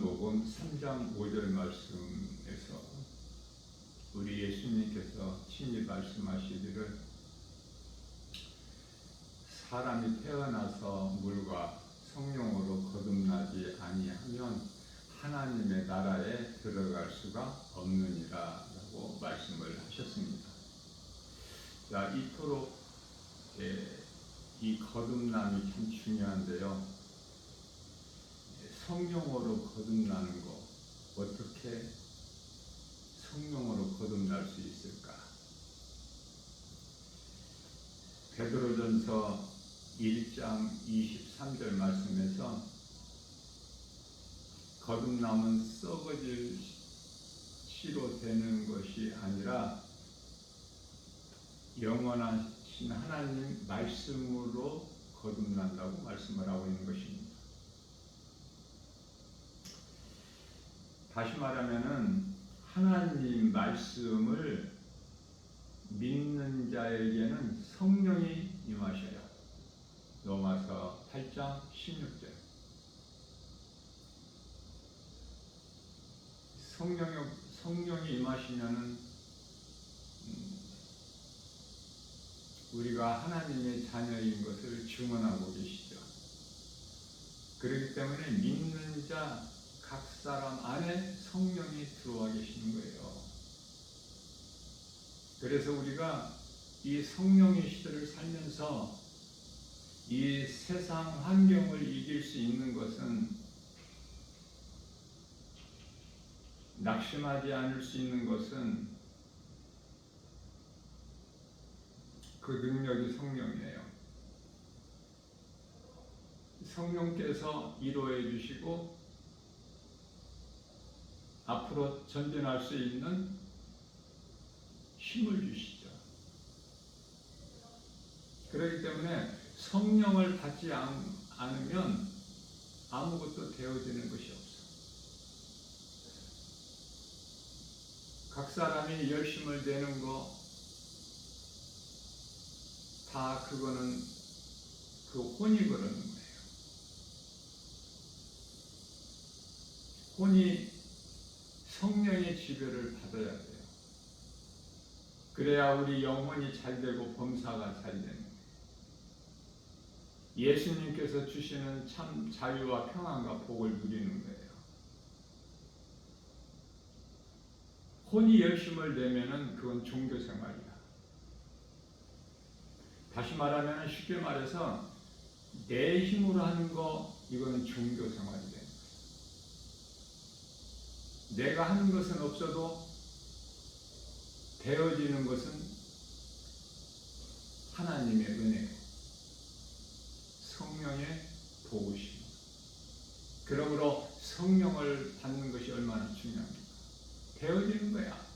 요한복음 3장 5절 말씀에서 우리 예수님께서 친히 말씀하시기를 사람이 태어나서 물과 성령으로 거듭나지 아니하면 하나님의 나라에 들어갈 수가 없느니라 라고 말씀을 하셨습니다. 자, 이토록 이 거듭남이 참 중요한데요. 성령으로 거듭나는 거, 어떻게 성령으로 거듭날 수 있을까? 베드로전서 1장 23절 말씀에서 거듭남은 썩어질 씨로 되는 것이 아니라 영원하신 하나님 말씀으로 거듭난다고 말씀을 하고 있는 것입니다. 다시 말하면은 하나님 말씀을 믿는 자에게는 성령이 임하셔요. 로마서 8장 16절. 성령이 임하시면은 우리가 하나님의 자녀인 것을 증언하고 계시죠. 그렇기 때문에 믿는 자 각 사람 안에 성령이 들어와 계시는 거예요. 그래서 우리가 이 성령의 시대를 살면서 이 세상 환경을 이길 수 있는 것은, 낙심하지 않을 수 있는 것은 그 능력이 성령이에요. 성령께서 인도해 주시고 앞으로 전진할 수 있는 힘을 주시죠. 그렇기 때문에 성령을 받지 않으면 아무것도 되어지는 것이 없어. 각 사람이 열심을 내는 거 다 그거는 그 혼이 그러는 거예요. 혼이 성령의 지배를 받아야 돼요. 그래야 우리 영혼이 잘 되고 범사가 잘 되는 거예요. 예수님께서 주시는 참 자유와 평안과 복을 누리는 거예요. 혼이 열심을 내면은 그건 종교 생활이야. 다시 말하면, 쉽게 말해서 내 힘으로 하는 거, 이거는 종교 생활이 돼요. 내가 하는 것은 없어도 되어지는 것은 하나님의 은혜, 성령의 도우심. 그러므로 성령을 받는 것이 얼마나 중요합니까? 되어지는 거야.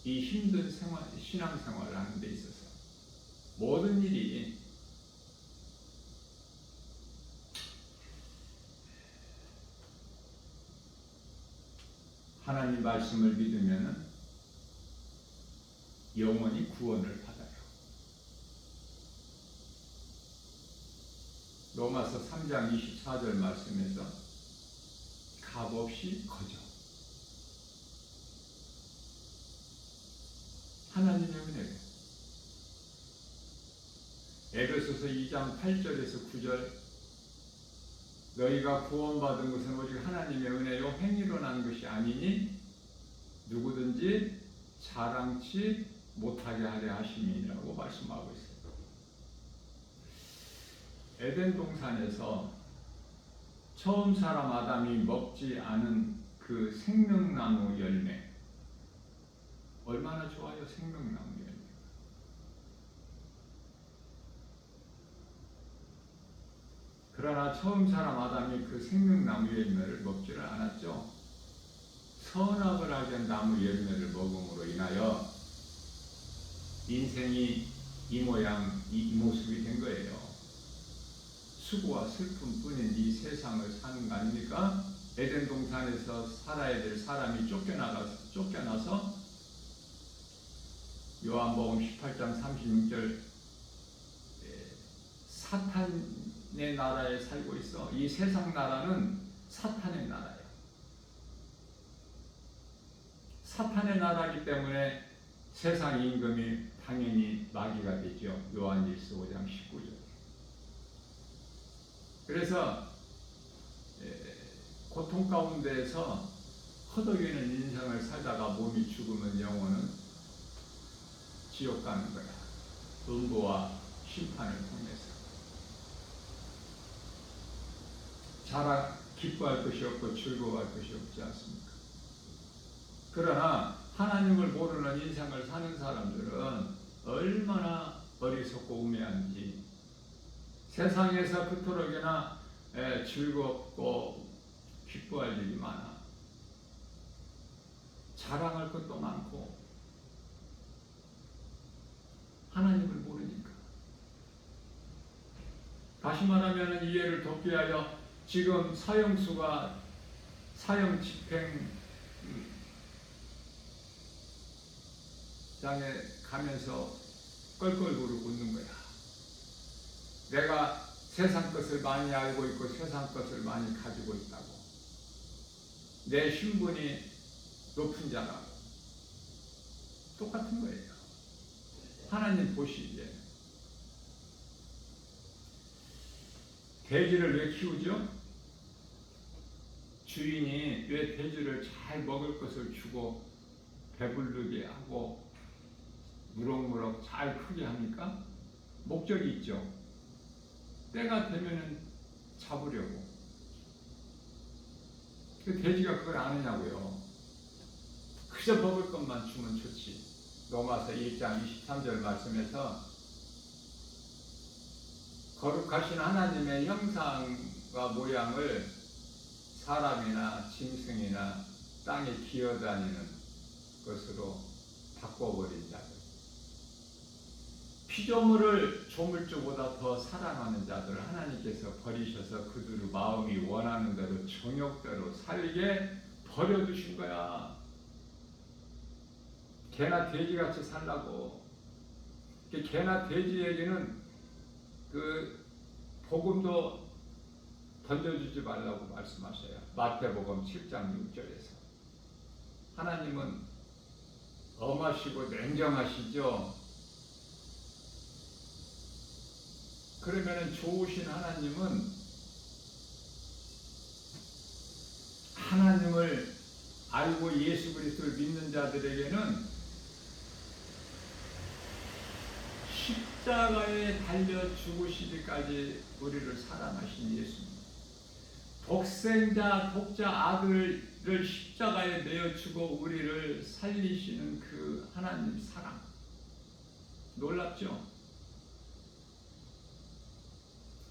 이 힘든 신앙생활을 하는 데 있어서 모든 일이 하나님 말씀을 믿으면 영원히 구원을 받아요. 로마서 3장 24절 말씀에서 값없이 거저 하나님의 은혜예요. 에베소서 2장 8절에서 9절, 너희가 구원받은 것은 오직 하나님의 은혜요 행위로 난 것이 아니니 누구든지 자랑치 못하게 하려 하심이라고 말씀하고 있습니다. 에덴 동산에서 처음 사람 아담이 먹지 않은 그 생명나무 열매, 얼마나 좋아요, 생명나무 열매. 그러나 처음 사람 아담이 그 생명나무 열매를 먹지를 않았죠. 선악을 알게 한 나무 열매를 먹음으로 인하여 인생이 이 모양, 이 모습이 된 거예요. 수고와 슬픔뿐인 이 세상을 사는 거 아닙니까? 에덴 동산에서 살아야 될 사람이 쫓겨나서 요한복음 18장 36절, 사탄의 나라에 살고 있어. 이 세상 나라는 사탄의 나라예요. 사탄의 나라이기 때문에 세상 임금이 당연히 마귀가 되죠. 요한일서 5장 19절. 그래서 고통 가운데에서 허덕이는 인생을 살다가 몸이 죽으면 영혼은 지옥 가는 거야. 음보와 심판을 통해서. 기뻐할 것이 없고 즐거워할 것이 없지 않습니까? 그러나 하나님을 모르는 인생을 사는 사람들은 얼마나 어리석고 우매한지, 세상에서 그토록이나 즐겁고 기뻐할 일이 많아. 자랑할 것도 많고, 하나님을 모르니까. 다시 말하면 이해를 돕기 위하여 지금 사형수가 사형 집행장에 가면서 껄껄거리고 웃는 거야. 내가 세상 것을 많이 알고 있고 세상 것을 많이 가지고 있다고. 내 신분이 높은 자라고. 똑같은 거예요. 하나님 보시기에. 돼지를 왜 키우죠? 주인이 왜 돼지를 잘 먹을 것을 주고 배부르게 하고 무럭무럭 잘 크게 합니까? 목적이 있죠. 때가 되면은 잡으려고. 그 돼지가 그걸 아느냐고요. 그저 먹을 것만 주면 좋지. 로마서 1장 23절 말씀에서 거룩하신 하나님의 형상과 모양을 사람이나 짐승이나 땅에 기어다니는 것으로 바꿔버린 자들, 피조물을 조물주보다 더 사랑하는 자들을 하나님께서 버리셔서 그들의 마음이 원하는 대로 정욕대로 살게 버려두신 거야. 개나 돼지같이 살라고. 개나 돼지에게는 그 복음도 던져주지 말라고 말씀하셔요. 마태복음 7장 6절에서. 하나님은 엄하시고 냉정하시죠. 그러면 좋으신 하나님은 하나님을 알고 예수 그리스도를 믿는 자들에게는 십자가에 달려 죽으시기까지 우리를 사랑하신 예수님, 독생자 독자 아들을 십자가에 내어주고 우리를 살리시는 그 하나님 사랑, 놀랍죠?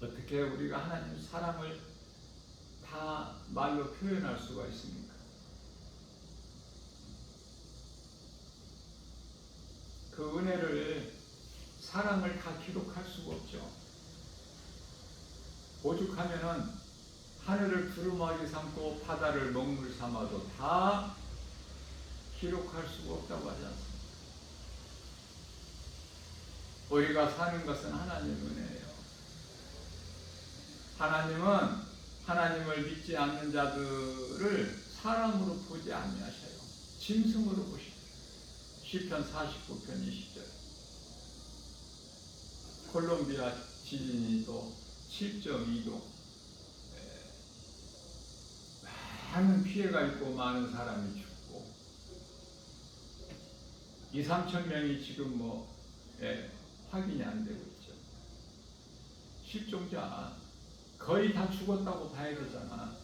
어떻게 우리가 하나님 사랑을 다 말로 표현할 수가 있습니까? 그 은혜를, 사랑을 다 기록할 수가 없죠. 오죽하면은 하늘을 두루마기 삼고 바다를 먹물 삼아도 다 기록할 수가 없다고 하지 않습니까? 우리가 사는 것은 하나님 은혜예요. 하나님은 하나님을 믿지 않는 자들을 사람으로 보지 아니하셔요. 짐승으로 보시죠. 시편 49편 20절. 콜롬비아 지진이 또 7.2도, 많은 피해가 있고 많은 사람이 죽고 2, 3천 명이 지금 확인이 안 되고 있죠. 실종자 거의 다 죽었다고 봐야 되잖아.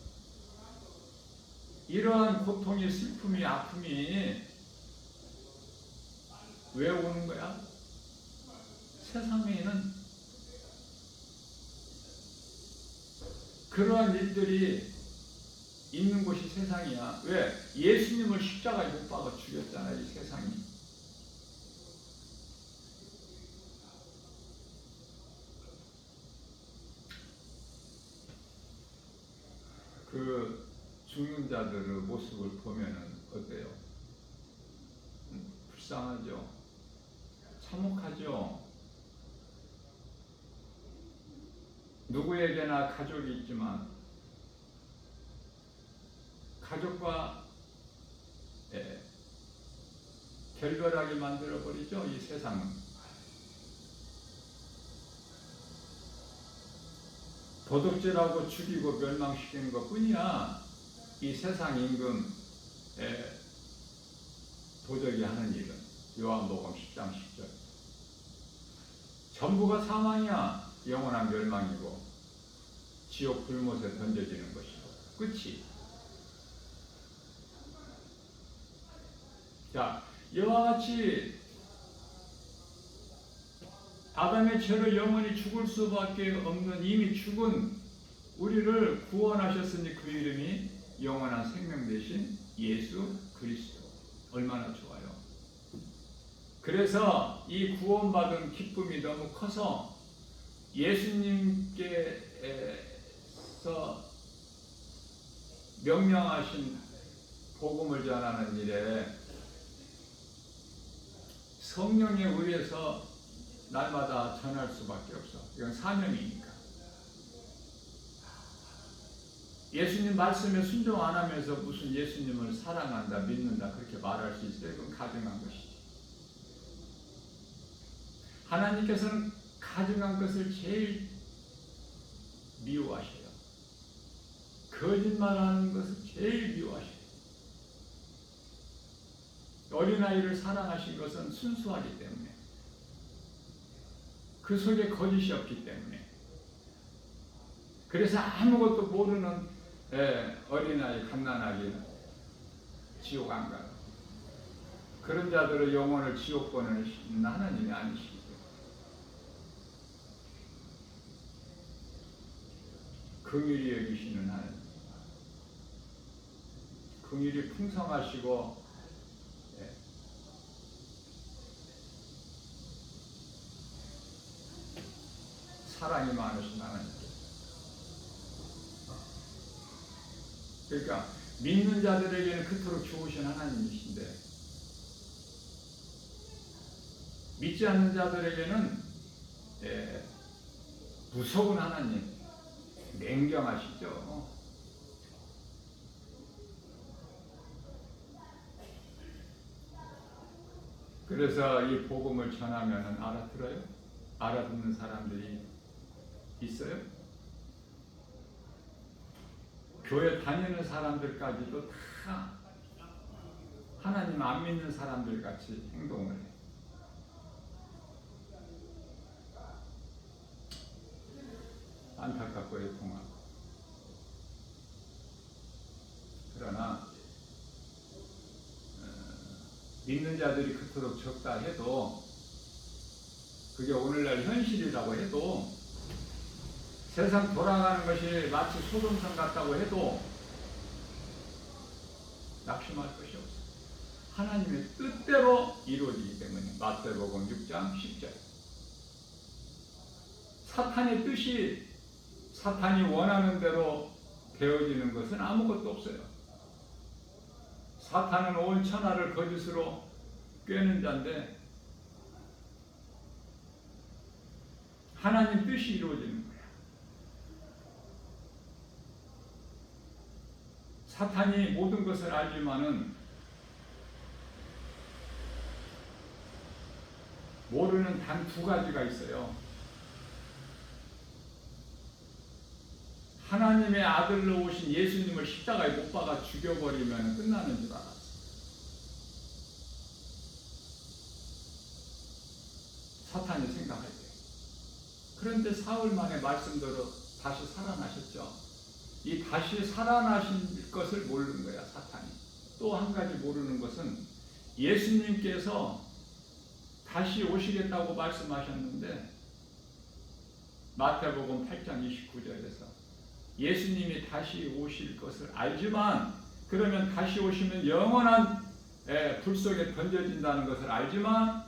이러한 고통의 슬픔이, 아픔이 왜 오는 거야? 세상에는 그러한 일들이 있는 곳이 세상이야. 왜? 예수님을 십자가에 못 박아 죽였잖아, 이 세상이. 그 죽는 자들의 모습을 보면은 어때요? 불쌍하죠? 참혹하죠? 누구에게나 가족이 있지만 가족과 결별하게 만들어버리죠. 이 세상은. 도둑질하고 죽이고 멸망시키는 것뿐이야. 이 세상 임금에 도적이 하는 일은 요한복음 10장 10절. 전부가 사망이야. 영원한 멸망이고 지옥 불못에 던져지는 것이고 끝이. 자, 이와 같이 아담의 죄로 영원히 죽을 수밖에 없는 이미 죽은 우리를 구원하셨으니 그 이름이 영원한 생명 대신 예수 그리스도. 얼마나 좋아요. 그래서 이 구원받은 기쁨이 너무 커서 예수님께서 명령하신 복음을 전하는 일에 성령에 의해서 날마다 전할 수밖에 없어. 이건 사명이니까. 예수님 말씀에 순종 안 하면서 무슨 예수님을 사랑한다, 믿는다 그렇게 말할 수 있어요? 그건 가증한 것이지. 하나님께서는 가증한 것을 제일 미워하셔요. 거짓말하는 것을 제일 미워하셔요. 어린아이를 사랑하신 것은 순수하기 때문에, 그 속에 거짓이 없기 때문에. 그래서 아무것도 모르는 어린아이 갓난아기 지옥 안 가요. 그런 자들의 영혼을 지옥 보내시는 하나님이 아니시기 때문에. 긍휼히 여기시는 하나님. 긍휼이 풍성하시고 사랑이 많으신 하나님께. 그러니까 믿는 자들에게는 그토록 좋으신 하나님이신데 믿지 않는 자들에게는 무서운 하나님, 냉정하시죠. 그래서 이 복음을 전하면 알아들어요? 알아듣는 사람들이 있어요? 교회 다니는 사람들까지도 다 하나님 안 믿는 사람들 같이 행동을 해. 안타깝고 애통하고. 그러나 믿는 자들이 그토록 적다 해도, 그게 오늘날 현실이라고 해도, 세상 돌아가는 것이 마치 소금성 같다고 해도 낙심할 것이 없어. 하나님의 뜻대로 이루어지기 때문에. 마태복음 6장 10절. 사탄의 뜻이 사탄이 원하는 대로 되어지는 것은 아무것도 없어요. 사탄은 온 천하를 거짓으로 꿰는 자인데 하나님 뜻이 이루어지는 거예요. 사탄이 모든 것을 알지만은 모르는 단 두 가지가 있어요. 하나님의 아들로 오신 예수님을 십자가에 못 박아 죽여버리면 끝나는 줄 알았어. 사탄이 생각할 때. 그런데 사흘 만에 말씀대로 다시 살아나셨죠. 이 다시 살아나신 것을 모르는 거야, 사탄이. 또 한 가지 모르는 것은 예수님께서 다시 오시겠다고 말씀하셨는데 마태복음 8장 29절에서 예수님이 다시 오실 것을 알지만, 그러면 다시 오시면 영원한 불 속에 던져진다는 것을 알지만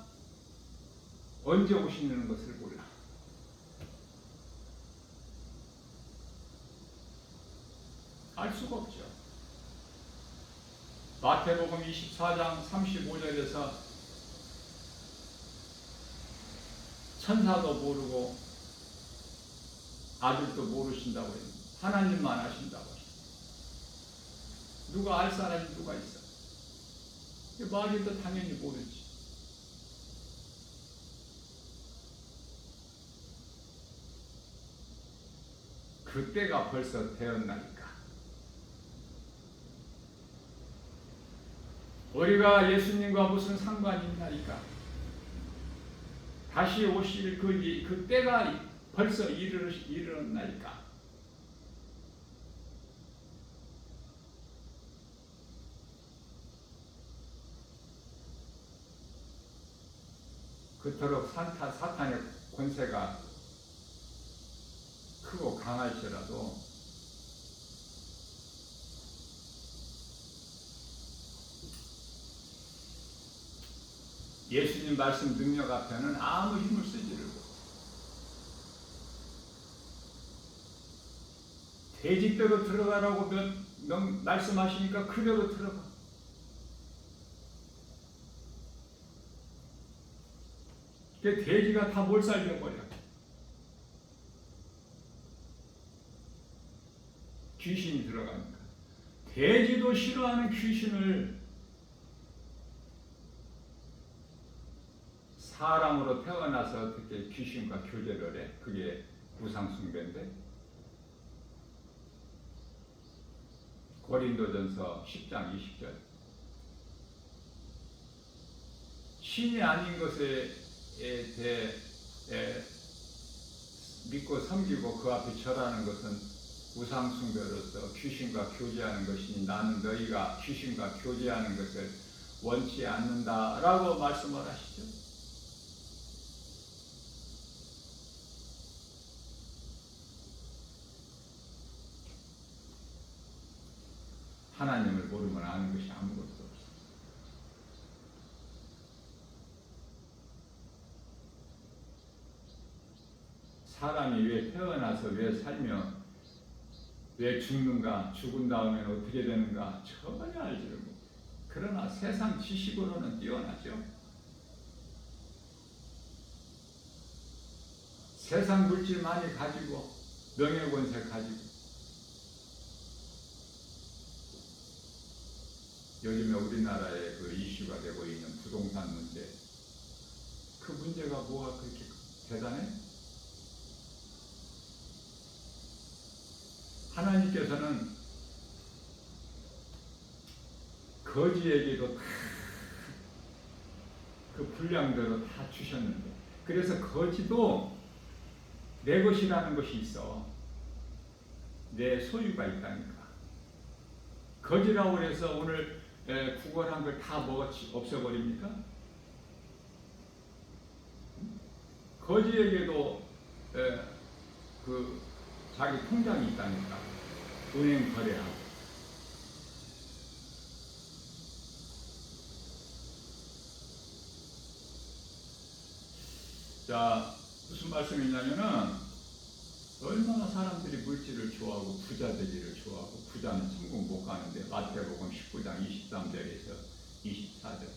언제 오시는 것을 몰라. 알 수가 없죠. 마태복음 24장 35절에서 천사도 모르고 아들도 모르신다고 했는데 하나님만 아신다고 하셨어요. 누가 알 사람이 누가 있어? 말이도 당연히 모르지. 그때가 벌써 되었나이까. 우리가 예수님과 무슨 상관이 있나이까. 다시 오실 그 때가 벌써 이르렀나이까. 그토록 사탄의 권세가 크고 강할지라도 예수님 말씀 능력 앞에는 아무 힘을 쓰지를 못해. 돼지대로 들어가라고 말씀하시니까 그대로 들어가. 그 돼지가 다 몰살려버려. 귀신이 들어가니까. 돼지도 싫어하는 귀신을 사람으로 태어나서 어떻게 귀신과 교제를 해? 그게 우상숭배인데. 고린도전서 10장 20절. 신이 아닌 것에 대해 믿고 섬기고 그 앞에 절하는 것은 우상숭배로서 귀신과 교제하는 것이니 나는 너희가 귀신과 교제하는 것을 원치 않는다라고 말씀을 하시죠. 하나님을 모르면 아는 것이 아무것도 없어. 사람이 왜 태어나서 왜 살며 왜 죽는가, 죽은 다음에는 어떻게 되는가 전혀 알지를 못해. 그러나 세상 지식으로는 뛰어나죠. 세상 물질 많이 가지고 명예권세 가지고 요즘에 우리나라에 그 이슈가 되고 있는 부동산 문제, 그 문제가 뭐가 그렇게 대단해? 하나님께서는 거지에게도 다 그 분량대로 다 주셨는데, 그래서 거지도 내 것이라는 것이 있어. 내 소유가 있다니까. 거지라고 해서 오늘 구걸한 걸 다 없애버립니까? 거지에게도 그 자기 통장이 있다니까. 은행 거래하고. 자, 무슨 말씀이냐면은 얼마나 사람들이 물질을 좋아하고 부자 되기를 좋아하고, 부자는 천국 못 가는데 마태복음 19장 23절에서 24절.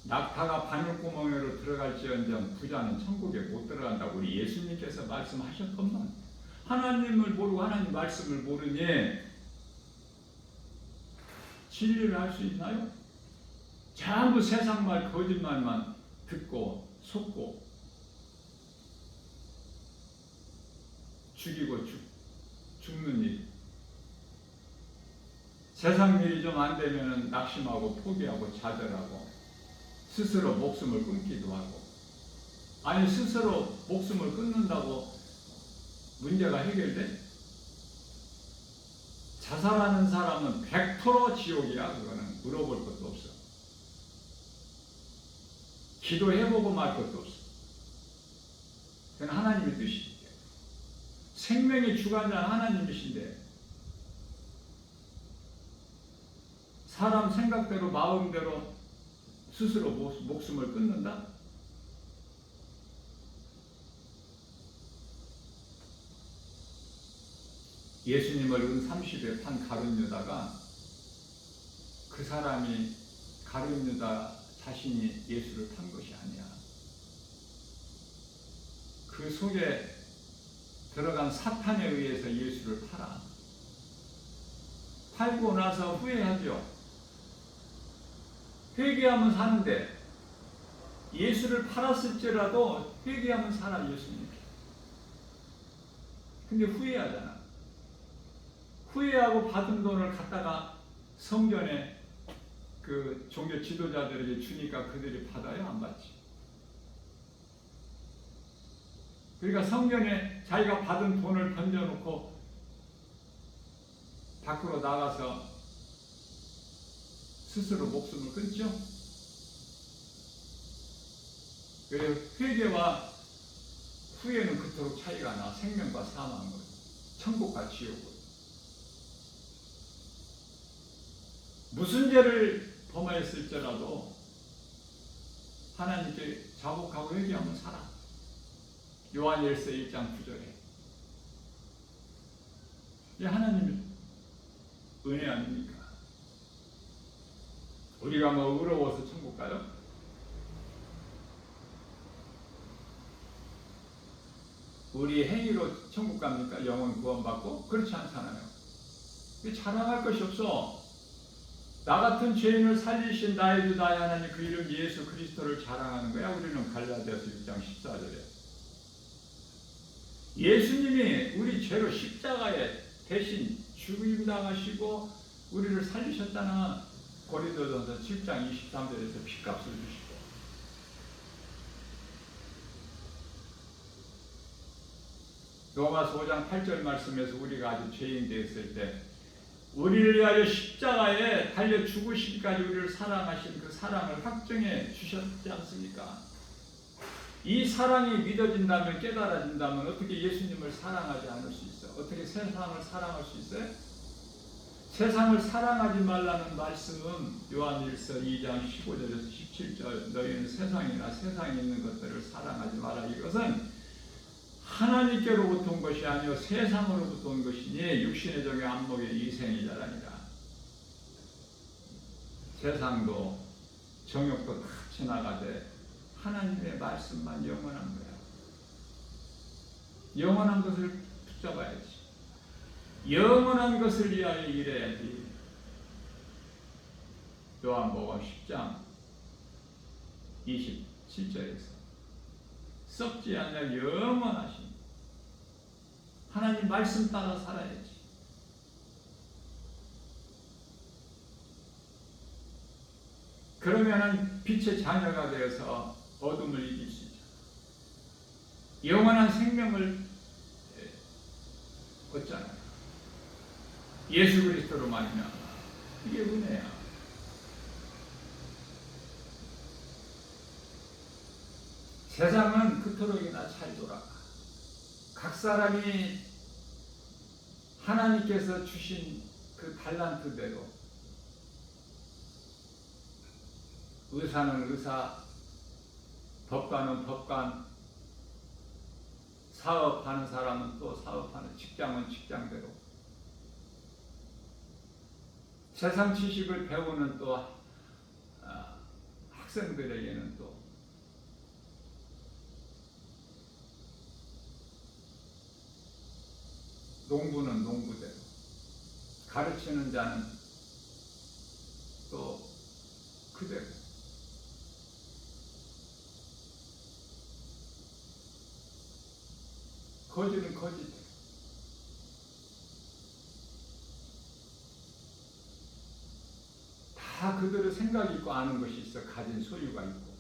낙타가 바늘구멍으로 들어갈지언정 부자는 천국에 못 들어간다고 우리 예수님께서 말씀하셨건만, 하나님을 모르고 하나님 말씀을 모르니 진리를 알 수 있나요? 전부 세상 말 거짓말만 듣고 속고 죽이고 죽는 일. 세상 일이 좀 안 되면 낙심하고 포기하고 좌절하고 스스로 목숨을 끊기도 하고. 아니, 스스로 목숨을 끊는다고 문제가 해결돼? 자살하는 사람은 100% 지옥이야. 그거는 물어볼 것도 없어. 기도해보고 말 것도 없어. 그건 하나님의 뜻이기 때문에. 생명의 주관자 하나님이신데 사람 생각대로 마음대로 스스로 목숨을 끊는다? 예수님을 은 30에 판 가룟유다가, 그 사람이 가룟유다 자신이 예수를 탄 것이 아니야. 그 속에 들어간 사탄에 의해서 예수를 팔아. 팔고 나서 후회하죠. 회개하면 사는데, 예수를 팔았을지라도 회개하면 살아. 예수님. 근데 후회하잖아. 후회하고 받은 돈을 갖다가 성전에 그 종교 지도자들에게 주니까 그들이 받아요? 안 받지? 그러니까 성전에 자기가 받은 돈을 던져놓고 밖으로 나가서 스스로 목숨을 끊죠? 그래서 회개와 후회는 그토록 차이가 나. 생명과 사망은 천국과 지옥은. 무슨 죄를 범하였을지라도 하나님께 자복하고 회개하면 살아. 요한일서 1장 9절에. 이게 하나님의 은혜 아닙니까? 우리가 뭐 의로워서 천국 가요? 우리 행위로 천국 갑니까? 영혼 구원받고? 그렇지 않잖아요. 자랑할 것이 없어. 나 같은 죄인을 살리신 나의 주 나의 하나님 그 이름 예수 그리스도를 자랑하는 거야. 우리는 갈라디아서 6장 14절에. 예수님이 우리 죄로 십자가에 대신 죽임당하시고 우리를 살리셨다는 고린도전서 7장 23절에서 피값을 주시고, 로마서 5장 8절 말씀에서 우리가 아주 죄인 되었을 때 우리를 위하여 십자가에 달려 죽으시기까지 우리를 사랑하신 그 사랑을 확정해 주셨지 않습니까? 이 사랑이 믿어진다면, 깨달아진다면 어떻게 예수님을 사랑하지 않을 수 있어? 어떻게 세상을 사랑할 수 있어요? 세상을 사랑하지 말라는 말씀은 요한일서 2장 15절에서 17절, 너희는 세상이나 세상에 있는 것들을 사랑하지 마라. 이것은 하나님께로부터 온 것이 아니요 세상으로부터 온 것이니 육신의 종의 안목의 이생이 자라니라. 세상도 정욕도 다 지나가되 하나님의 말씀만 영원한 거야. 영원한 것을 붙잡아야지. 영원한 것을 위하여 일해야지. 요한복음 10장 27절에서 썩지 않는 영원하신 하나님 말씀 따라 살아야지. 그러면은 빛의 자녀가 되어서 어둠을 이길 수 있죠. 영원한 생명을 얻잖아요. 예수 그리스도로 말미암아. 이게 은혜야. 세상은 그토록이나 잘 돌아가. 각 사람이 하나님께서 주신 그 달란트대로, 의사는 의사, 법관은 법관, 사업하는 사람은 또 사업하는, 직장은 직장대로, 세상 지식을 배우는 또 학생들에게는 또 농부는 농부대로, 가르치는 자는 또 그대로. 거지는 거지대로. 다 그들의 생각이 있고 아는 것이 있어. 가진 소유가 있고.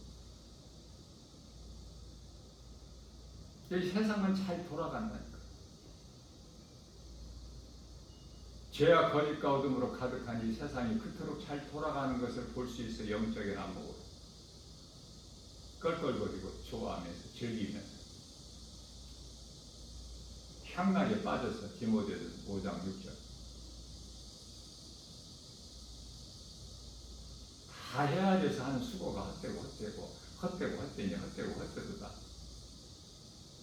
이 세상은 잘 돌아간다니까. 죄와 거짓과 어둠으로 가득한 이 세상이 그토록 잘 돌아가는 것을 볼 수 있어. 영적인 안목으로 껄껄거리고 좋아하면서 즐기면서 향락에 빠져서. 디모데서 5장 6절. 다 해야 돼서 하는 수고가 헛되고 헛되도다.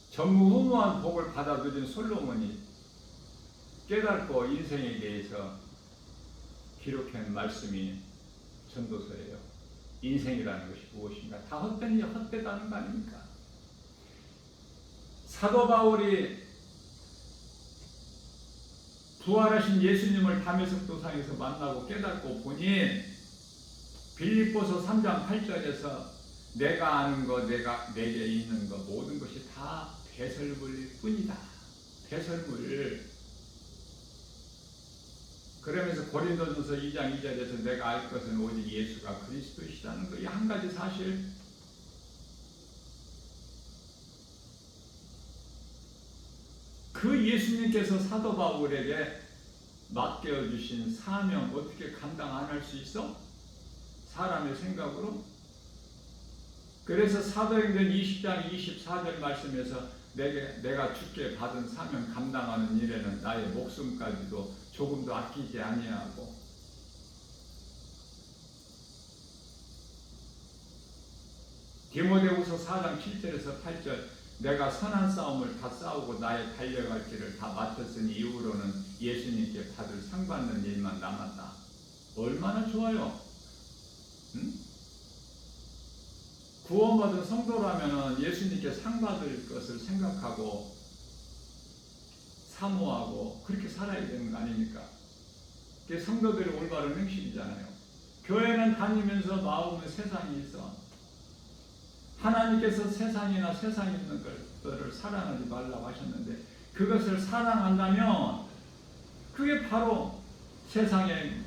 전무후무한 복을 받아 누린 솔로몬이 깨닫고 인생에 대해서 기록한 말씀이 전도서예요. 인생이라는 것이 무엇인가? 다 헛되다는 거 아닙니까? 사도 바울이 부활하신 예수님을 다메섹 도상에서 만나고 깨닫고 보니 빌립보서 3장 8절에서 내가 아는 것, 내가 내게 있는 것 모든 것이 다 배설물일 뿐이다. 배설물. 그러면서 고린도전서 2장 2절에서 내가 알 것은 오직 예수가 그리스도시라는 거, 이 한 가지 사실. 그 예수님께서 사도 바울에게 맡겨주신 사명 어떻게 감당 안 할 수 있어? 사람의 생각으로? 그래서 사도행전 20장 24절 말씀에서 내가 주께 받은 사명 감당하는 일에는 나의 목숨까지도 조금도 아끼지 아니하고, 디모데후서 4장 7절에서 8절 내가 선한 싸움을 다 싸우고 나의 달려갈 길을 다 마쳤으니 이후로는 예수님께 받을 상 받는 일만 남았다. 얼마나 좋아요. 응? 구원받은 성도라면 예수님께 상 받을 것을 생각하고 사모하고 그렇게 살아야 되는 거 아닙니까? 그게 성도들의 올바른 행실이잖아요. 교회는 다니면서 마음은 세상이 있어. 하나님께서 세상이나 세상에 있는 것들을 사랑하지 말라고 하셨는데, 그것을 사랑한다면 그게 바로 세상에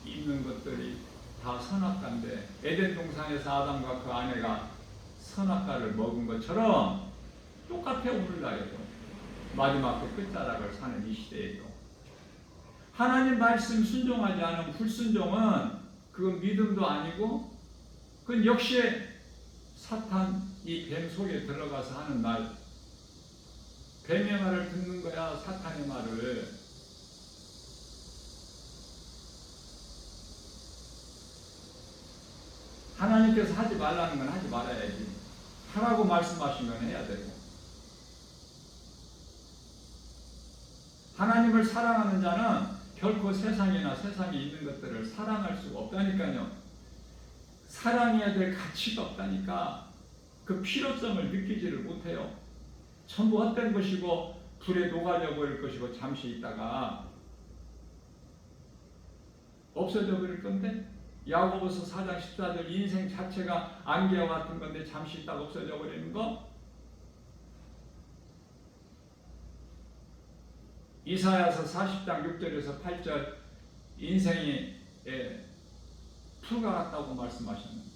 있는 것들이 다 선악과인데, 에덴 동산에서 아담과 그 아내가 선악과를 먹은 것처럼 똑같아. 오늘날에도 마지막 그 끝자락을 사는 이 시대에도 하나님 말씀 순종하지 않은 불순종은 그건 믿음도 아니고, 그건 역시 사탄 이 뱀 속에 들어가서 하는 말, 뱀의 말을 듣는 거야. 사탄의 말을. 하나님께서 하지 말라는 건 하지 말아야지, 하라고 말씀하신 건 해야 되고, 하나님을 사랑하는 자는 결코 세상이나 세상에 있는 것들을 사랑할 수가 없다니까요. 사랑해야 될 가치가 없다니까. 그 필요성을 느끼지를 못해요. 전부 헛된 것이고 불에 녹아져 버릴 것이고 잠시 있다가 없어져 버릴 건데, 야고보서 4장 14절 인생 자체가 안개와 같은 건데 잠시 있다가 없어져 버리는 거. 이사야서 40장 6절에서 8절 인생이 풀과 같다고 말씀하셨는데,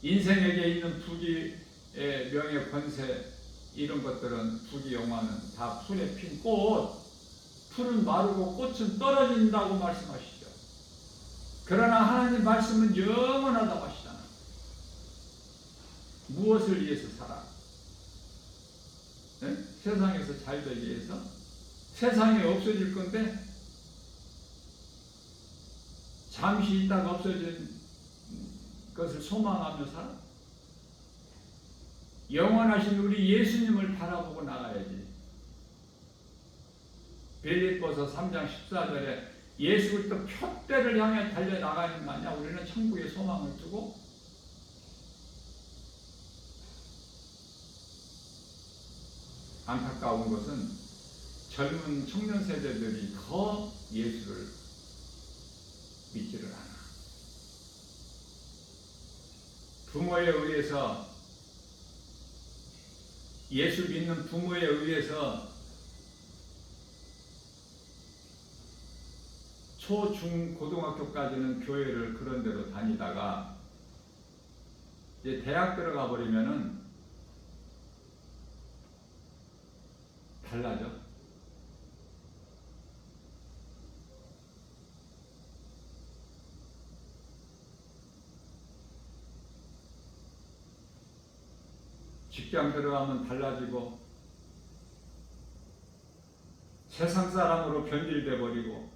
인생에게 있는 부귀의 명예 권세 이런 것들은 부귀 영화는 다 풀에 핀 꽃, 풀은 마르고 꽃은 떨어진다고 말씀하시죠. 그러나 하나님 말씀은 영원하다고 하시잖아요. 무엇을 위해서 살아? 네? 세상에서 잘 되기 위해서? 세상에 없어질 건데 잠시 있다가 없어진 것을 소망하며 살아? 영원하신 우리 예수님을 바라보고 나가야지. 빌립보서 3장 14절에 예수 그리스도 표대를 향해 달려나가는 거 아니야? 우리는 천국에 소망을 두고. 안타까운 것은 젊은 청년 세대들이 더 예수를 믿지를 않아. 부모에 의해서, 예수 믿는 부모에 의해서 초, 중, 고등학교까지는 교회를 그런 데로 다니다가 이제 대학 들어가 버리면은 달라져. 직장 들어가면 달라지고, 세상 사람으로 변질돼 버리고,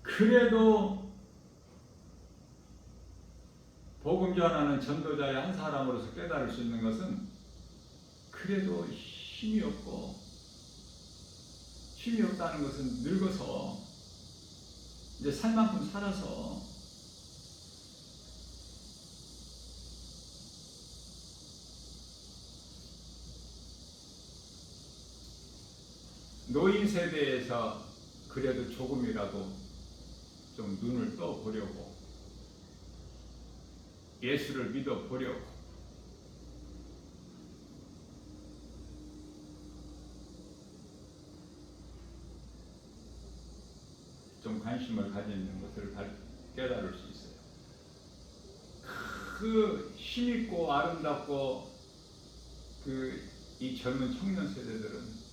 그래도 복음 전하는 전도자의 한 사람으로서 깨달을 수 있는 것은 그래도 힘이 없다는 것은 늙어서 이제 살 만큼 살아서 노인 세대에서 그래도 조금이라도 좀 눈을 떠보려고, 예수를 믿어보려고, 관심을 가지는 것을 깨달을 수 있어요. 그 힘있고 아름답고 이 젊은 청년 세대들은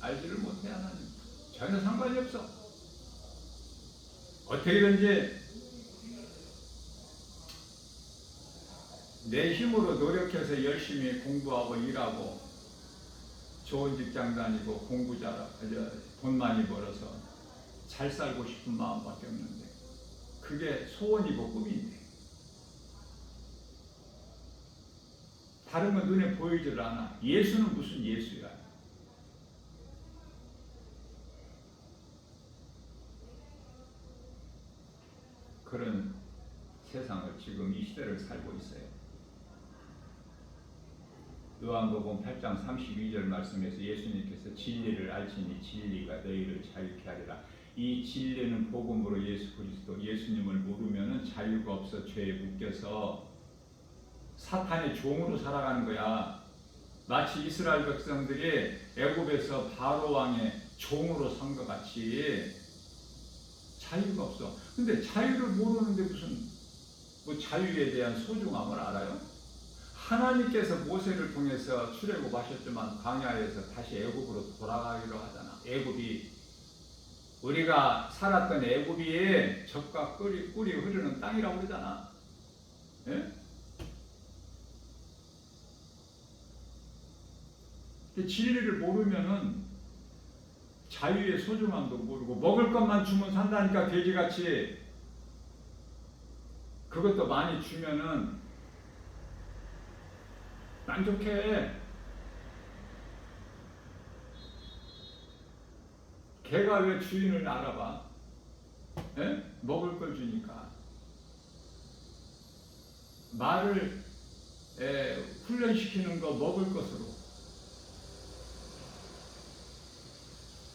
알지를 못해. 하나님 전혀 상관이 없어. 어떻게든지 내 힘으로 노력해서 열심히 공부하고 일하고 좋은 직장 다니고 공부 잘하고 돈 많이 벌어서 잘 살고 싶은 마음밖에 없는데 그게 소원이고 꿈인데 다른 건 눈에 보이질 않아. 예수는 무슨 예수야. 그런 세상을 지금 이 시대를 살고 있어요. 요한복음 8장 32절 말씀에서 예수님께서 진리를 알지니 진리가 너희를 자유케 하리라. 이 진리는 복음으로 예수 그리스도, 예수님을 모르면은 자유가 없어 죄에 묶여서 사탄의 종으로 살아가는 거야. 마치 이스라엘 백성들이 애굽에서 바로 왕의 종으로 산 것 같이 자유가 없어. 근데 자유를 모르는데 무슨 자유에 대한 소중함을 알아요? 하나님께서 모세를 통해서 출애굽하셨지만 광야에서 다시 애굽으로 돌아가기로 하잖아. 애굽이 우리가 살았던 애굽이 젖과 꿀이 흐르는 땅이라고 그러잖아. 예? 진리를 모르면은 자유의 소중함도 모르고 먹을 것만 주면 산다니까 돼지같이 그것도 많이 주면은 만족해. 개가 왜 주인을 알아봐? 에? 먹을 걸 주니까. 말을 훈련시키는 거 먹을 것으로.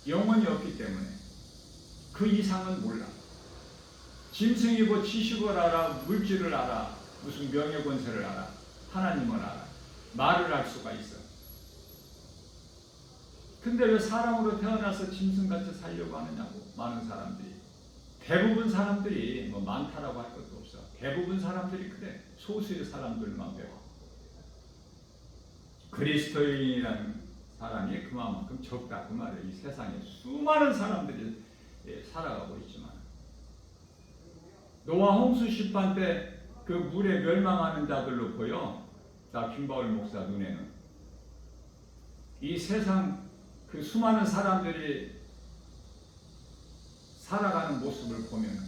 영혼이 없기 때문에 그 이상은 몰라. 짐승이 뭐 지식을 알아, 물질을 알아, 무슨 명예권세를 알아, 하나님을 알아. 말을 할 수가 있어. 근데 왜 사람으로 태어나서 짐승같이 살려고 하느냐고. 많은 사람들이. 대부분 사람들이 뭐 많다라고 할 것도 없어. 대부분 사람들이 그래. 소수의 사람들만 배워. 그리스도인이라는 사람이 그만큼 적다 그 말이에요. 이 세상에 수많은 사람들이 살아가고 있지만 노아 홍수 심판 때 그 물에 멸망하는 자들로 보여. 나 김바울 목사 눈에는 이 세상 그 수많은 사람들이 살아가는 모습을 보면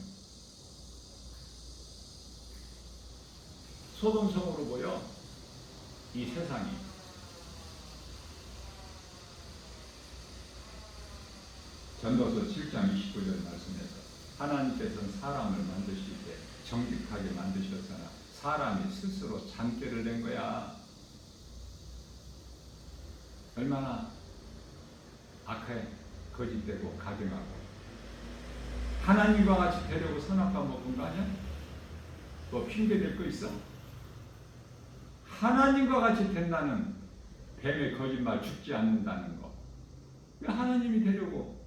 소돔성으로 보여. 이 세상이. 전도서 7장 29절 말씀에서 하나님께서는 사람을 만드실 때 정직하게 만드셨으나 사람이 스스로 잔꾀를 낸 거야. 얼마나 악해. 거짓되고 가증하고. 하나님과 같이 되려고 선악과 먹은 거 아니야? 뭐 핑계 댈 거 있어? 하나님과 같이 된다는 뱀의 거짓말 죽지 않는다는 거. 하나님이 되려고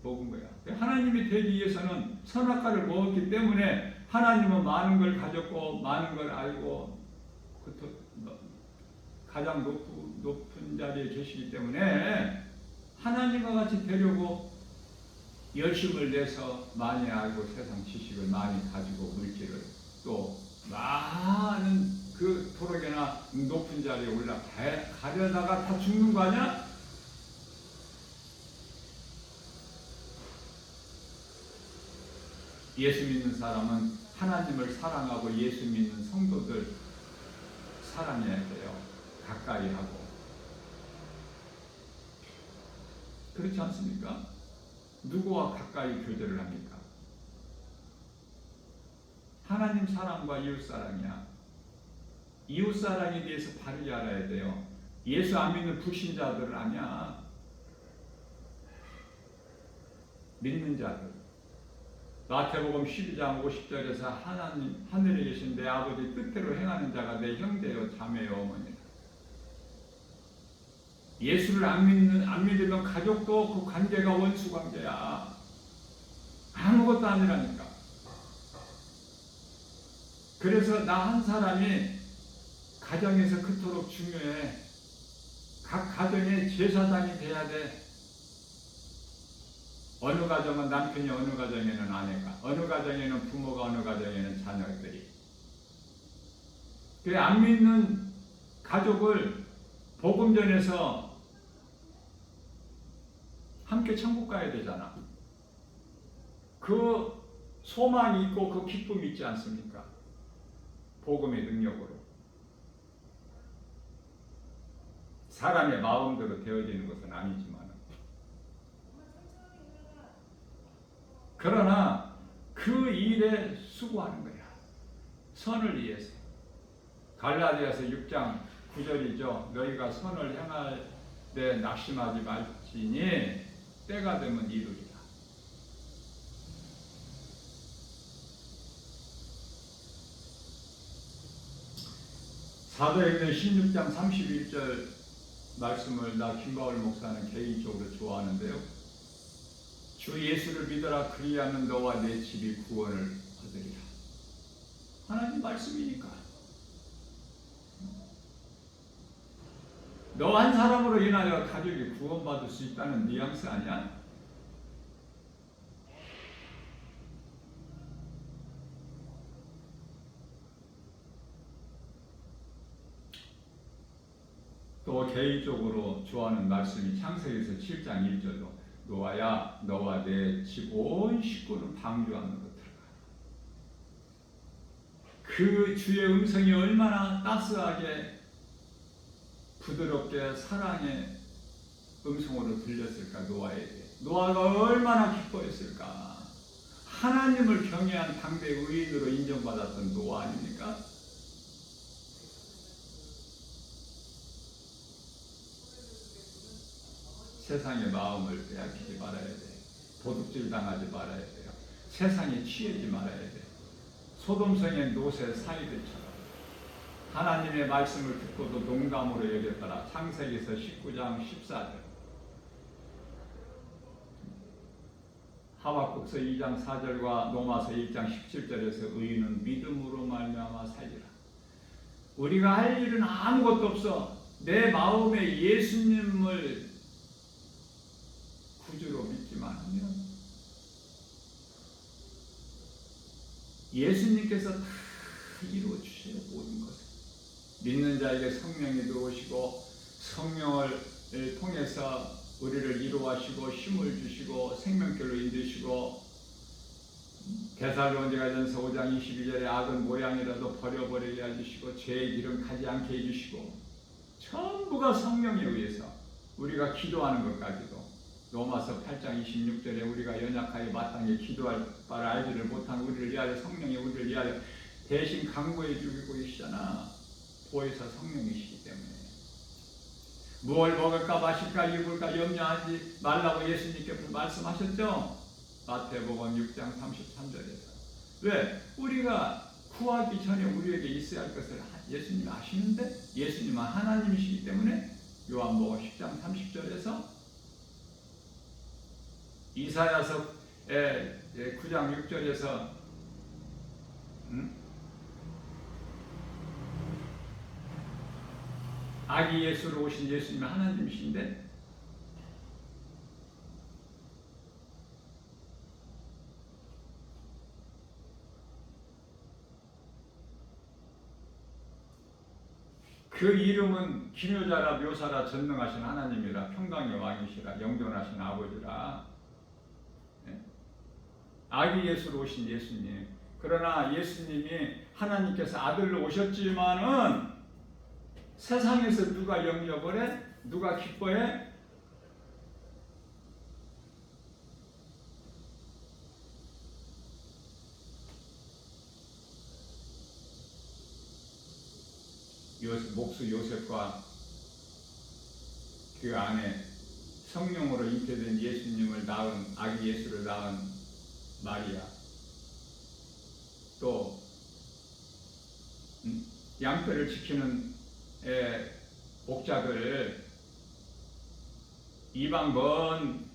먹은 거야. 하나님이 되기 위해서는 선악과를 먹었기 때문에 하나님은 많은 걸 가졌고 많은 걸 알고 가장 높은 자리에 계시기 때문에 하나님과 같이 되려고 열심을 내서 많이 알고 세상 지식을 많이 가지고 물질을 또 많은 그 토록이나 높은 자리에 올라가려다가 다 죽는 거 아니야? 예수 믿는 사람은 하나님을 사랑하고 예수 믿는 성도들 사랑해야 돼요. 가까이 하고. 그렇지 않습니까? 누구와 가까이 교제를 합니까? 하나님 사랑과 이웃 사랑이야. 이웃 사랑에 대해서 바르게 알아야 돼요. 예수 안 믿는 불신자들 아니야. 믿는 자들. 마태복음 12장 50절에서 하나님 하늘에 계신 내 아버지 뜻대로 행하는 자가 내 형제요 자매요 어머니다. 예수를 안 믿으면 가족도 그 관계가 원수 관계야. 아무것도 아니라니까. 그래서 나 한 사람이 가정에서 그토록 중요해. 각 가정의 제사장이 돼야 돼. 어느 가정은 남편이, 어느 가정에는 아내가, 어느 가정에는 부모가, 어느 가정에는 자녀들이. 그 안 믿는 가족을 복음 전해서 함께 천국 가야 되잖아. 그 소망이 있고 그 기쁨이 있지 않습니까? 복음의 능력으로. 사람의 마음대로 되어지는 것은 아니지만, 그러나 그 일에 수고하는 거야. 선을 위해서. 갈라디아서 6장 9절이죠. 너희가 선을 행할 때 낙심하지 말지니 때가 되면 이루리라. 사도행전 16장 31절 말씀을 나 김바울 목사는 개인적으로 좋아하는데요. 주 예수를 믿어라. 그리하면 너와 내 집이 구원을 얻으리라. 하나님 말씀이니까. 너 한 사람으로 인하여 가족이 구원받을 수 있다는 뉘앙스 아니야? 또 개인적으로 좋아하는 말씀이 창세기에서 7장 1절로 노아야 너와 내 집 온 식구는 방주하는 것 들어가. 그 주의 음성이 얼마나 따스하게 부드럽게 사랑의 음성으로 들렸을까. 노아에게. 노아가 얼마나 기뻐했을까. 하나님을 경외한 당대 의인으로 인정받았던 노아 아닙니까? 세상의 마음을 빼앗기지 말아야 돼. 도둑질 당하지 말아야 돼요. 세상에 취하지 말아야 돼. 소돔성의 노새 사이들처럼 하나님의 말씀을 듣고도 농담으로 여겼더라. 창세기에서 19장 14절, 하박국서 2장 4절과 로마서 1장 17절에서 의인은 믿음으로 말미암아 살리라. 우리가 할 일은 아무것도 없어. 내 마음에 예수님을 구주로 믿기만 하면 예수님께서 다 이루어 주셔요. 모든 것을. 믿는 자에게 성령이 들어오시고 성령을 통해서 우리를 이루하시고 힘을 주시고 생명길로 인도시고, 데살로니가전서 5장 22절에 악은 모양이라도 버려버리게 해주시고 죄의 길은 가지 않게 해주시고, 전부가 성령에 의해서 우리가 기도하는 것까지도. 로마서 8장 26절에 우리가 연약하게 마땅히 기도할 바를 알지를 못한 우리를 위하여 성령이 우리를 위하여 대신 강구해 주고 계시잖아. 보혜사 성령이시기 때문에. 무엇을 먹을까 마실까 입을까 염려하지 말라고 예수님께서 말씀하셨죠. 마태복음 6장 33절에서. 왜? 우리가 구하기 전에 우리에게 있어야 할 것을 예수님이 아시는데, 예수님은 하나님이시기 때문에 요한복음 10장 30절에서 이사야서 9장 6절에서 아기 예수로 오신 예수님이 하나님이신데, 그 이름은 기묘자라 묘사라 전능하신 하나님이라 평강의 왕이시라 영존하신 아버지라. 아기 예수로 오신 예수님. 그러나 예수님이 하나님께서 아들로 오셨지만은 세상에서 누가 영접을 해? 누가 기뻐해? 목수 요셉과 그 안에 성령으로 잉태된 예수님을 낳은, 아기 예수를 낳은 마리아, 또 양떼를 지키는 목자들, 이방 먼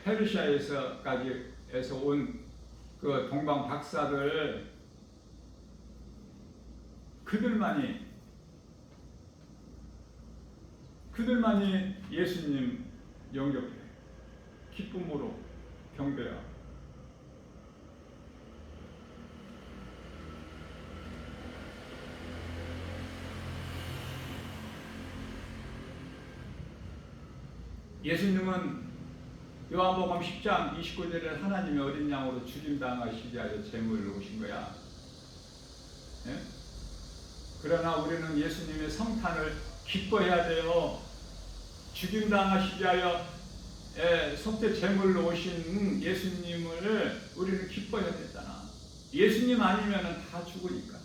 페르시아에서까지에서 온 그 동방 박사들 그들만이 예수님 영접해 기쁨으로 경배하고 예수님은 요한복음 10장 29절에 하나님의 어린 양으로 죽임당하시기 위하여 제물을 오신 거야. 예? 그러나 우리는 예수님의 성탄을 기뻐해야 돼요. 죽임당하시기 위하여 속죄 제물로 오신 예수님을 우리는 기뻐해야 되잖아. 예수님 아니면 다 죽으니까.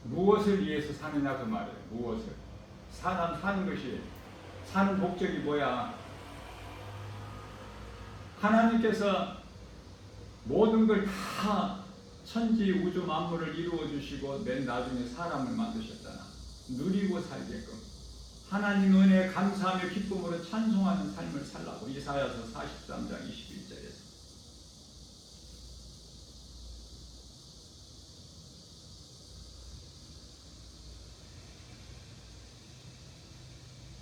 무엇을 위해서 사느냐 그 말이에요. 무엇을. 사람 사는 것이, 사는 목적이 뭐야? 하나님께서 모든 걸 다 천지 우주 만물을 이루어 주시고 맨 나중에 사람을 만드셨잖아. 누리고 살게끔. 하나님 은혜에 감사하며 기쁨으로 찬송하는 삶을 살라고. 이사야서 43장 21절에서.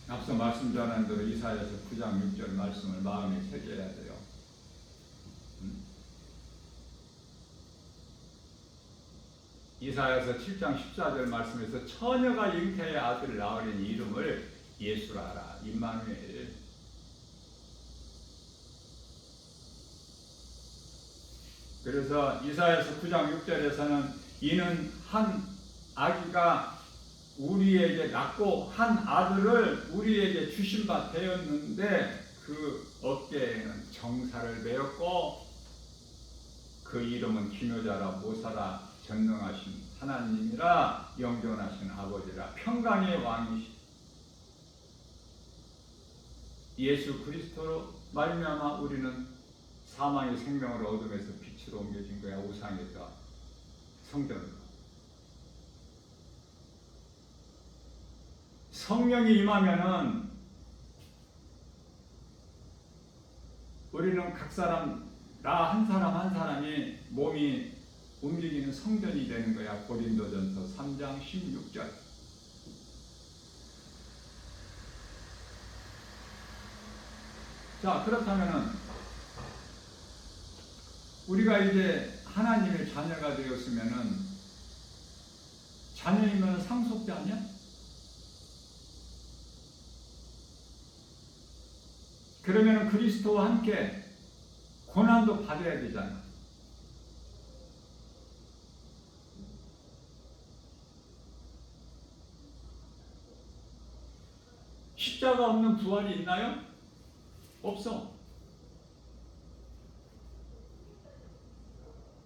앞서 말씀 전한 대로 이사야서 9장 6절 말씀을 마음에 새겨야 돼요. 이사야서 7장 14절 말씀에서 처녀가 잉태의 아들을 낳으려니 이름을 예수라 하라. 임마누엘. 그래서 이사야서 9장 6절에서는 이는 한 아기가 우리에게 낳고 한 아들을 우리에게 주신 바 되었는데 그 어깨에는 정사를 메었고 그 이름은 기묘자라 모사라 전능하신 하나님이라 영존하신 아버지라 평강의 왕이시. 예수 그리스도로 말미암아 우리는 사망의 생명을 얻으면서 빛으로 옮겨진 거야. 우상에서 성전으로. 성령이 임하면은 우리는 각 사람, 나 한 사람 한 사람이 몸이 움직이는 성전이 되는 거야. 고린도전서 3장 16절. 자, 그렇다면은 우리가 이제 하나님의 자녀가 되었으면은 자녀이면 상속자 아니야? 그러면 그리스도와 함께 고난도 받아야 되잖아. 십자가 없는 부활이 있나요? 없어.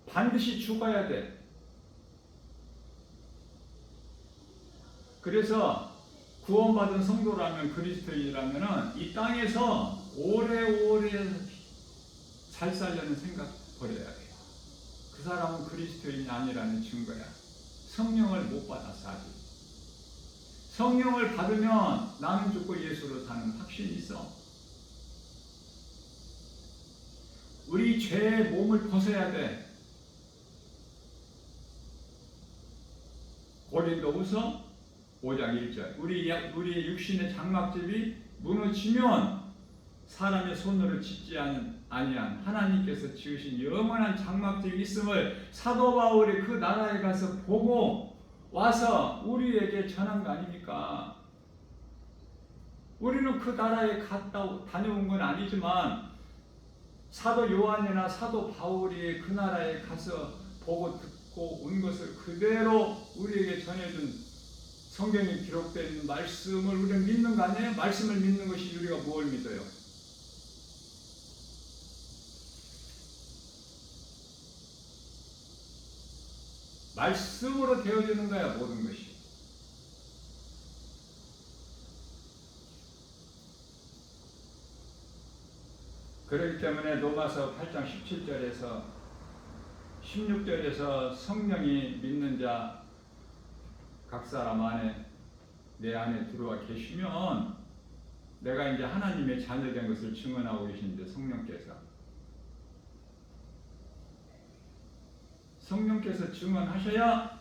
반드시 죽어야 돼. 그래서 구원받은 성도라면, 그리스도인이라면 이 땅에서 오래오래 잘 살려는 생각 버려야 돼요. 그 사람은 그리스도인이 아니라는 증거야. 성령을 못 받았어 아직. 성령을 받으면 나는 죽고 예수로 사는 확신이 있어. 우리 죄의 몸을 벗어야 돼. 고린도후서 5장 1절. 우리의 육신의 장막집이 무너지면 사람의 손으로 짓지 아니한 하나님께서 지으신 영원한 장막집이 있음을 사도 바울이 그 나라에 가서 보고 와서 우리에게 전한 거 아닙니까? 우리는 그 나라에 다녀온 건 아니지만 사도 요한이나 사도 바울이 그 나라에 가서 보고 듣고 온 것을 그대로 우리에게 전해준 성경에 기록된 말씀을 우리는 믿는 거 아니에요? 말씀을 믿는 것이 우리가 뭘 믿어요? 말씀으로 되어지는 거야, 모든 것이. 그렇기 때문에 로마서 8장 17절에서 16절에서 성령이 믿는 자 각 사람 안에 내 안에 들어와 계시면 내가 이제 하나님의 자녀된 것을 증언하고 계시는데 성령께서 증언하셔야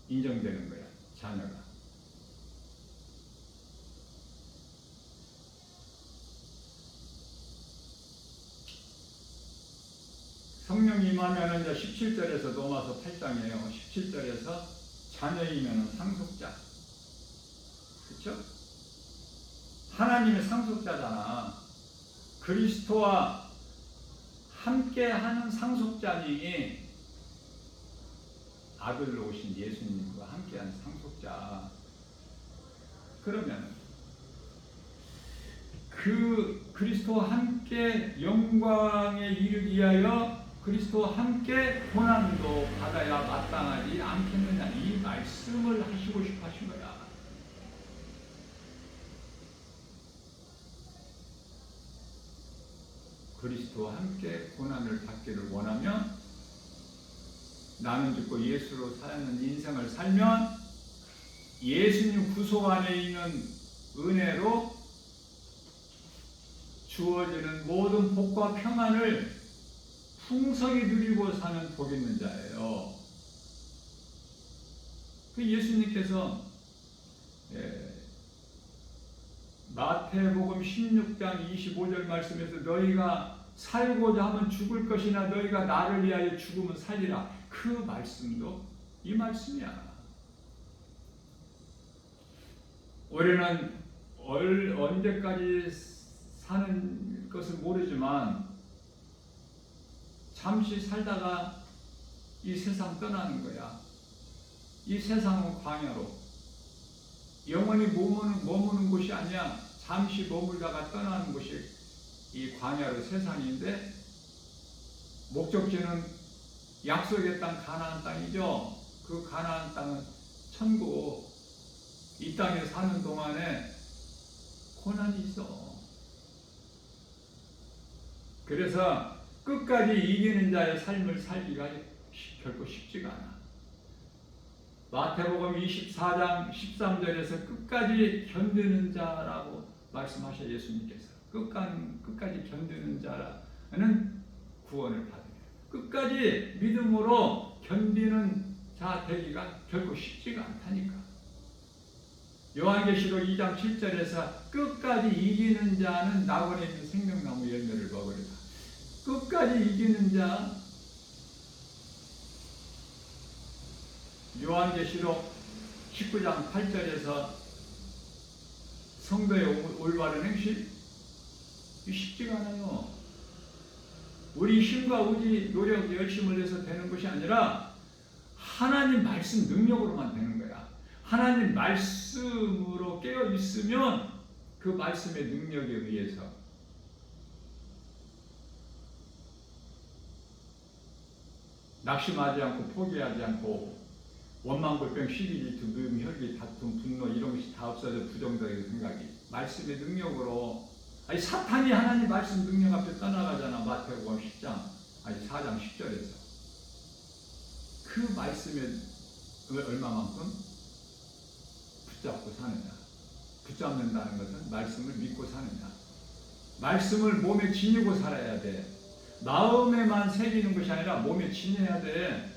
인정되는 거야, 자녀가. 성령이 임하면 이제 17절에서 넘어와서 8장이에요. 17절에서 자녀이면 상속자. 그렇죠? 하나님의 상속자잖아. 그리스도와 함께하는 상속자니 아들로 오신 예수님과 함께하는 상속자. 그러면 그 그리스도와 함께 영광에 이르기 위하여 그리스도와 함께 고난도 받아야 마땅하지 않겠느냐, 이 말씀을 하시고 싶어 하신 거야. 그리스도와 함께 고난을 받기를 원하면, 나는 죽고 예수로 사는 인생을 살면 예수님 구속 안에 있는 은혜로 주어지는 모든 복과 평안을 풍성히 누리고 사는 복 있는 자예요. 그 예수님께서 마태복음 16장 25절 말씀에서 너희가 살고자 하면 죽을 것이나 너희가 나를 위하여 죽으면 살리라, 그 말씀도 이 말씀이야. 우리는 언제까지 사는 것은 모르지만 잠시 살다가 이 세상 떠나는 거야. 이 세상은 광야로 영원히 머무는 곳이 아니야. 잠시 머물다가 떠나는 곳이 이 광야로 세상인데, 목적지는 약속의 땅 가나안 땅이죠. 그 가나안 땅은 천국. 이 땅에 사는 동안에 고난이 있어. 그래서 끝까지 이기는 자의 삶을 살기가 결코 쉽지가 않아. 마태복음 24장 13절에서 끝까지 견디는 자라고 말씀하셔 예수님께서. 끝까지 견디는 자라는 구원을 받으려. 끝까지 믿음으로 견디는 자 되기가 결코 쉽지가 않다니까. 요한계시록 2장 7절에서 끝까지 이기는 자는 낙원에 있는 생명나무 열매를 먹으리라. 끝까지 이기는 자. 요한계시록 19장 8절에서 성도의 올바른 행실, 쉽지가 않아요. 우리 힘과 의지, 노력, 열심을 해서 되는 것이 아니라 하나님 말씀 능력으로만 되는 거야. 하나님 말씀으로 깨어 있으면 그 말씀의 능력에 의해서 낙심하지 않고 포기하지 않고 원망불평, 시기, 질투, 미움, 혈기, 다툼, 분노 이런 것이 다 없어져 부정적인 생각이 말씀의 능력으로. 아니 사탄이 하나님 말씀 능력 앞에 떠나가잖아. 마태복음 4장 10절에서 그 말씀에 얼마만큼 붙잡고 사느냐. 붙잡는다는 것은 말씀을 믿고 사느냐. 말씀을 몸에 지니고 살아야 돼. 마음에만 새기는 것이 아니라 몸에 지녀야 돼.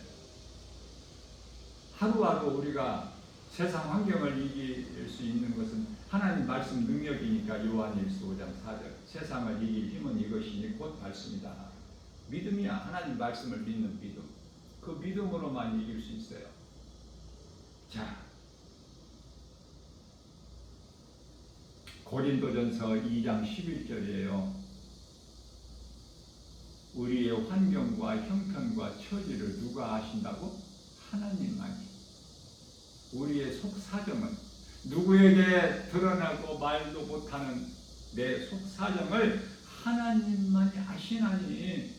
하루하루 우리가 세상 환경을 이길 수 있는 것은 하나님 말씀 능력이니까. 요한일서 5장 4절 세상을 이길 힘은 이것이니 곧 말씀이다. 믿음이야. 하나님 말씀을 믿는 믿음. 그 믿음으로만 이길 수 있어요. 자, 고린도전서 2장 11절이에요. 우리의 환경과 형편과 처지를 누가 아신다고? 하나님만이. 우리의 속사정은 누구에게 드러나고 말도 못하는 내 속사정을 하나님만이 아시나니,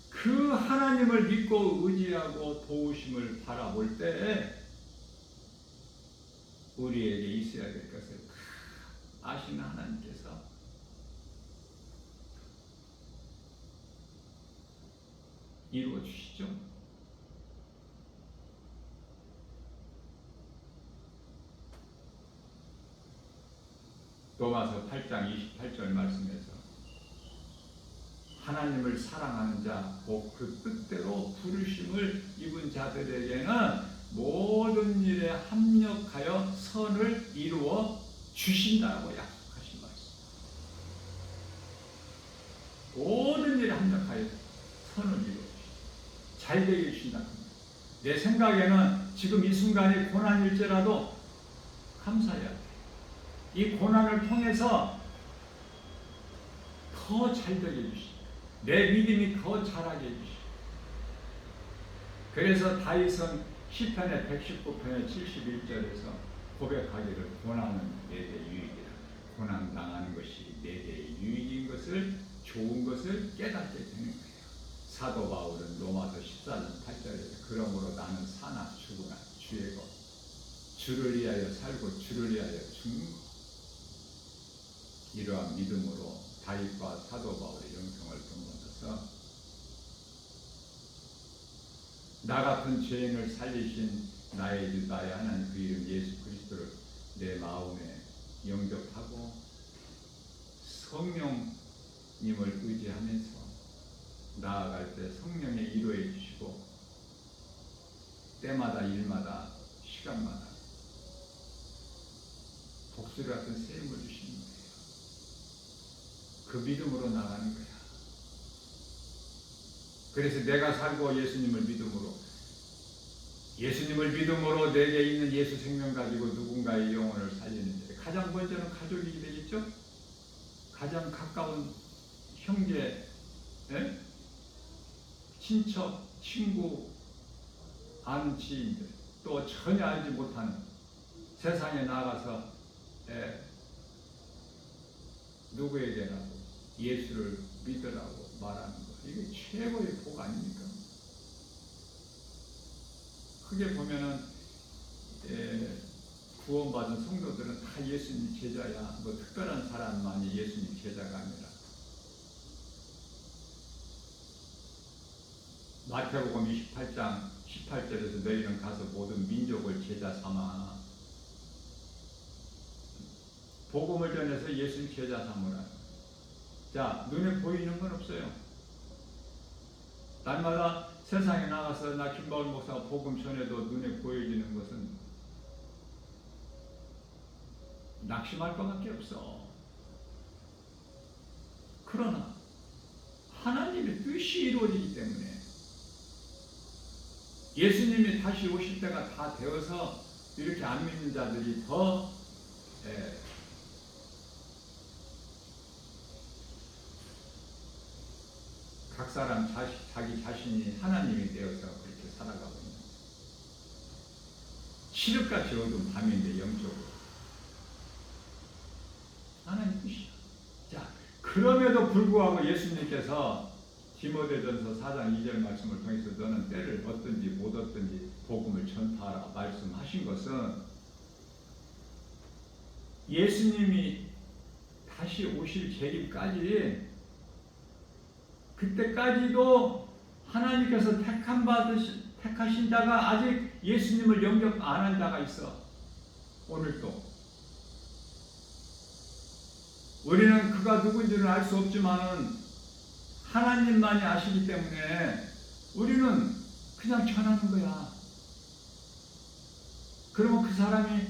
그 하나님을 믿고 의지하고 도우심을 바라볼 때 우리에게 있어야 될 것을 아시는 하나님께서 이루어 주시죠. 로마서 8장 28절 말씀에서 하나님을 사랑하는 자, 곧 그 뜻대로 부르심을 입은 자들에게는 모든 일에 합력하여 선을 이루어 주신다고 약속하신 말씀. 모든 일에 합력하여 선을 이루어 주신다. 잘 되게 해주신다. 내 생각에는 지금 이 순간이 고난일지라도 감사해야 돼. 이 고난을 통해서 더 잘 되게 해주신다. 내 믿음이 더 자라게 해주시고. 그래서 다윗은 시편의 119편의 71절에서 고백하기를 고난은 내게 유익이라. 고난당하는 것이 내게 유익인 것을, 좋은 것을 깨닫게 되는 거예요. 사도 바울은 로마서 14장 8절에서 그러므로 나는 사나 죽으나 주의 것, 주를 위하여 살고 주를 위하여 죽는 것. 이러한 믿음으로 다윗과 사도 바울의 영성을 본받아서 나 같은 죄인을 살리신 나의 하나님 그 이름 예수 그리스도를 내 마음에 영접하고 성령님을 의지하면서 나아갈 때 성령의 이루해 주시고 때마다 일마다 시간마다 독수리 같은 세임을 주시는 거예요. 그 믿음으로 나가는 거야. 그래서 내가 살고 예수님을 믿음으로 내게 있는 예수 생명 가지고 누군가의 영혼을 살리는 데 가장 먼저는 가족이 되겠죠? 가장 가까운 형제, 친척, 친구, 아는 지인들, 또 전혀 알지 못하는 세상에 나가서 누구에게라도 예수를 믿으라고 말하는 것, 이게 최고의 복 아닙니까? 크게 보면은 구원받은 성도들은 다 예수님 제자야. 뭐 특별한 사람만이 예수님 제자가 아니라. 마태복음 28장 18절에서 너희는 가서 모든 민족을 제자 삼아. 복음을 전해서 예수님 제자 삼으라. 자, 눈에 보이는 건 없어요. 날마다 세상에 나가서 나 김바울 목사가 복음 전해도 눈에 보여지는 것은 낙심할 것밖에 없어. 그러나 하나님의 뜻이 이루어지기 때문에 예수님이 다시 오실 때가 다 되어서 이렇게 안 믿는 자들이 더 각 사람 자기 자신이 하나님이 되어서 그렇게 살아가고 있는 거예요. 칠흑같이 어두운 밤인데 영적으로 하나님 뜻이야. 자, 그럼에도 불구하고 예수님께서 디모데전서 4장 2절 말씀을 통해서 너는 때를 얻든지 못 얻든지 복음을 전파하라 말씀하신 것은 예수님이 다시 오실 계기까지 그때까지도 하나님께서 택하신 자가 아직 예수님을 영접 안 한 자가 있어. 오늘도 우리는 그가 누군지는 알 수 없지만은 하나님만이 아시기 때문에 우리는 그냥 전하는 거야. 그러면 그 사람이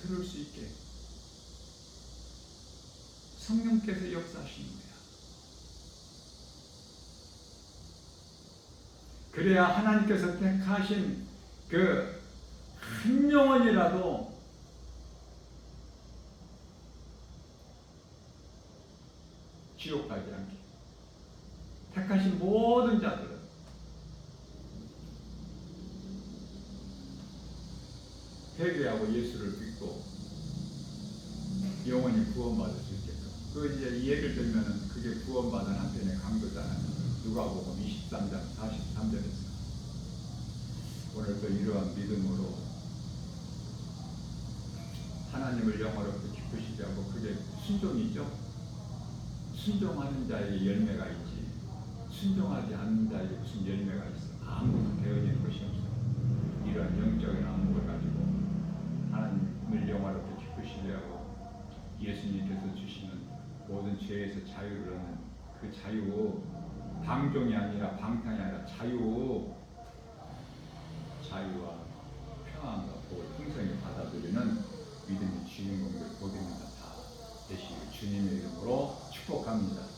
들을 수 있게 성령께서 역사하시는 거야. 그래야 하나님께서 택하신 그 한 영혼이라도 지옥 가지 않게 택하신 모든 자들은 회개하고 예수를 믿고 영원히 구원받을 수 있게끔. 그 이제 이 예를 들면은 그게 구원받은 한편의 강도잖아요. 누가복음 23장 43절에서 오늘도 이러한 믿음으로 하나님을 영원롭게 기쁘시게 하고 그게 순종이죠. 순종하는 자에게 열매가 있지. 순종하지 않는 자에게 무슨 열매가 있어? 아무것도 되어질 것이 없어. 이런 영적인 안목을 가지고 하나님을 영화롭게 기쁘시게 하고 예수님께서 주시는 모든 죄에서 자유를 얻는 그 자유, 방종이 아니라 방탕이 아니라 자유와 평안과 복을 풍성히 받아들이는 믿음의 주인공들 복입니다. 다 되시길 주님의 이름으로 축복합니다.